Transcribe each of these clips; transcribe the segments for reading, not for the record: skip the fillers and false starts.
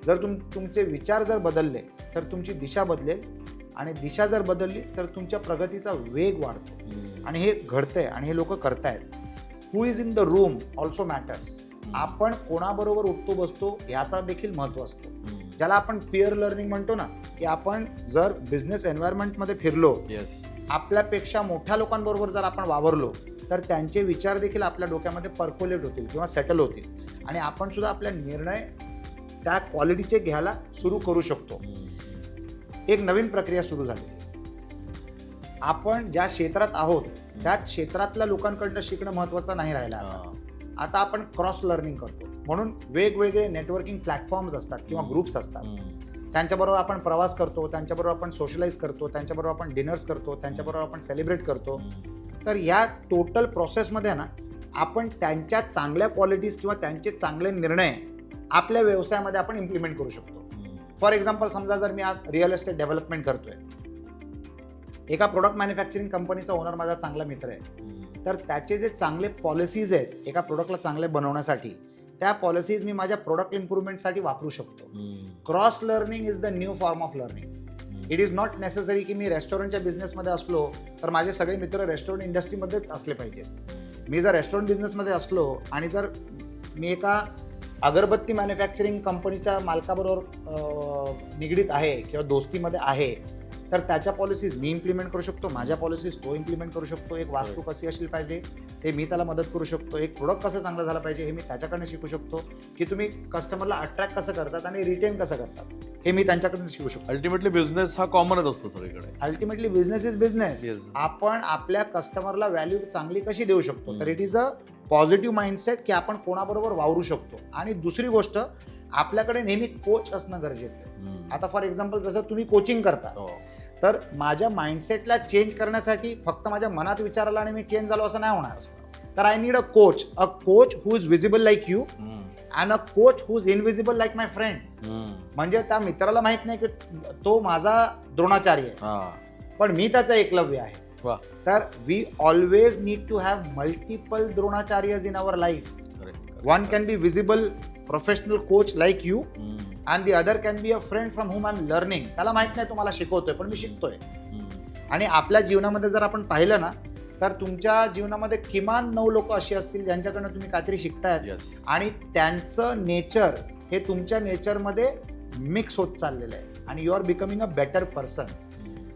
जर तुमचे विचार जर बदलले तर तुमची दिशा बदलेल, आणि दिशा जर बदलली तर तुमच्या प्रगतीचा वेग वाढतो. आणि हे घडतंय आणि हे लोक करतायत. Who is in the room also matters. आपण कोणाबरोबर उठतो बसतो याचा देखील महत्व असतो. ज्याला आपण पिअर लर्निंग म्हणतो ना, की आपण जर बिझनेस एन्व्हायरमेंटमध्ये फिरलो, आपल्यापेक्षा मोठ्या लोकांबरोबर जर आपण वावरलो तर त्यांचे विचार देखील आपल्या डोक्यामध्ये पर्कोलेट होतील किंवा सेटल होतील, आणि आपण सुद्धा आपल्या निर्णय त्या क्वालिटीचे घ्यायला सुरू करू शकतो. एक नवीन प्रक्रिया सुरू झाली. आपण ज्या क्षेत्रात आहोत त्याच क्षेत्रातल्या लोकांकडनं शिकणं महत्त्वाचं नाही राहिलं. आता आपण क्रॉस लर्निंग करतो, म्हणून वेगवेगळे नेटवर्किंग प्लॅटफॉर्म्स असतात किंवा ग्रुप्स असतात. त्यांच्याबरोबर आपण प्रवास करतो, त्यांच्याबरोबर आपण सोशलाइज करतो, त्यांच्याबरोबर आपण डिनर्स करतो, त्यांच्याबरोबर आपण सेलिब्रेट करतो. तर या टोटल प्रोसेसमध्ये ना आपण त्यांच्या चांगल्या क्वालिटीज किंवा त्यांचे चांगले निर्णय आपल्या व्यवसायामध्ये आपण इम्प्लिमेंट करू शकतो. फॉर एक्झाम्पल, समजा जर मी आज रिअल एस्टेट डेव्हलपमेंट करतोय, एका प्रोडक्ट मॅन्युफॅक्चरिंग कंपनीचा ओनर माझा चांगला मित्र आहे, तर त्याचे जे चांगले पॉलिसीज आहेत एका प्रोडक्टला चांगले बनवण्यासाठी, त्या पॉलिसीज मी माझ्या प्रोडक्ट इम्प्रूव्हमेंटसाठी वापरू शकतो. Cross learning is the new form of learning. It is not necessary की मी रेस्टॉरंटच्या बिझनेसमध्ये असलो तर माझे सगळे मित्र रेस्टॉरंट इंडस्ट्रीमध्येच असले पाहिजेत. मी जर रेस्टॉरंट बिझनेसमध्ये असलो आणि जर मी एका अगरबत्ती मॅन्युफॅक्चरिंग कंपनीच्या मालकाबरोबर निगडीत आहे किंवा दोस्तीमध्ये आहे, तर त्याच्या पॉलिसीज मी इम्प्लिमेंट करू शकतो, माझ्या पॉलिसीज तो इम्प्लिमेंट करू शकतो. एक वास्तू कशी असली पाहिजे ते मी त्याला मदत करू शकतो. एक प्रोडक्ट कसं चांगलं झालं पाहिजे हे मी त्याच्याकडनं शिकू शकतो. की तुम्ही कस्टमरला अट्रॅक्ट कसं करतात आणि रिटेन कसं करतात हे मी त्यांच्याकडून शिकू शकतो. अल्टिमेटली बिझनेस हा कॉमनच असतो सगळीकडे. Ultimately business is business. आपण आपल्या कस्टमरला व्हॅल्यू चांगली कशी देऊ शकतो, तर it is a positive mindset की आपण कोणाबरोबर वावरू शकतो. आणि दुसरी गोष्ट, आपल्याकडे नेहमी कोच असणं गरजेचं आहे. आता फॉर एक्झाम्पल, जसं तुम्ही कोचिंग करता, तर माझ्या माइंडसेटला चेंज करण्यासाठी फक्त माझ्या मनात विचार आला आणि मी चेंज झालो असं नाही होणार. तर I need a coach who is visible like you and a coach who is invisible like my friend. म्हणजे त्या मित्राला माहित नाही की तो माझा द्रोणाचार्य आहे, पण मी त्याचा एकलव्य आहे. तर we always need to have multiple Dronacharyas in our life. One can be visible professional coach like you and the other can be a friend from whom I'm learning. त्याला माहित नाही तुम्हाला शिकवतोय, पण मी शिकतोय. आणि आपल्या जीवनामध्ये जर आपण पाहिलं ना, तर तुमच्या जीवनामध्ये किमान 9 लोक अशी असतील ज्यांच्याकडनं तुम्ही काहीतरी शिकतायत, आणि त्यांचं नेचर हे तुमच्या नेचरमध्ये मिक्स होत चाललेलं आहे आणि you are becoming a better person.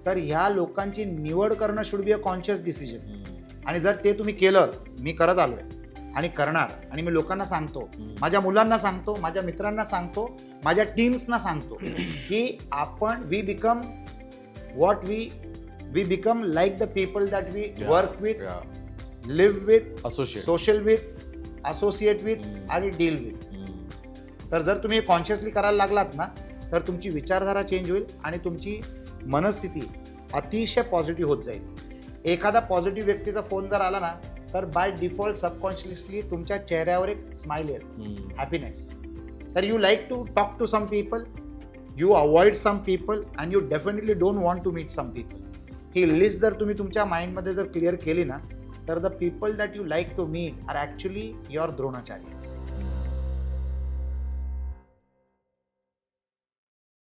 तर ह्या लोकांची निवड करणं should be a conscious decision. आणि जर ते तुम्ही केलं, मी करत आलोय आणि करणार, आणि मी लोकांना सांगतो, माझ्या मुलांना सांगतो, माझ्या मित्रांना सांगतो, माझ्या टीम्सना सांगतो की आपण we become what we become like the people that we work with, live with, social with, associate with आणि डील विथ. तर जर तुम्ही कॉन्शियसली करायला लागलात ना, तर तुमची विचारधारा चेंज होईल आणि तुमची मनस्थिती अतिशय पॉझिटिव्ह होत जाईल. एखादा पॉझिटिव्ह व्यक्तीचा फोन जर आला ना, तर बाय डिफॉल्ट सबकॉन्शियसली तुमच्या चेहऱ्यावर एक स्माइल येते, हॅपीनेस. तर you like to talk to some people, you avoid some people, and you definitely don't want to meet some people. ही लिस्ट जर तुम्ही तुमच्या माइंडमध्ये जर क्लिअर केली ना, तर the people that you like to meet are actually your द्रोणाचार्यज.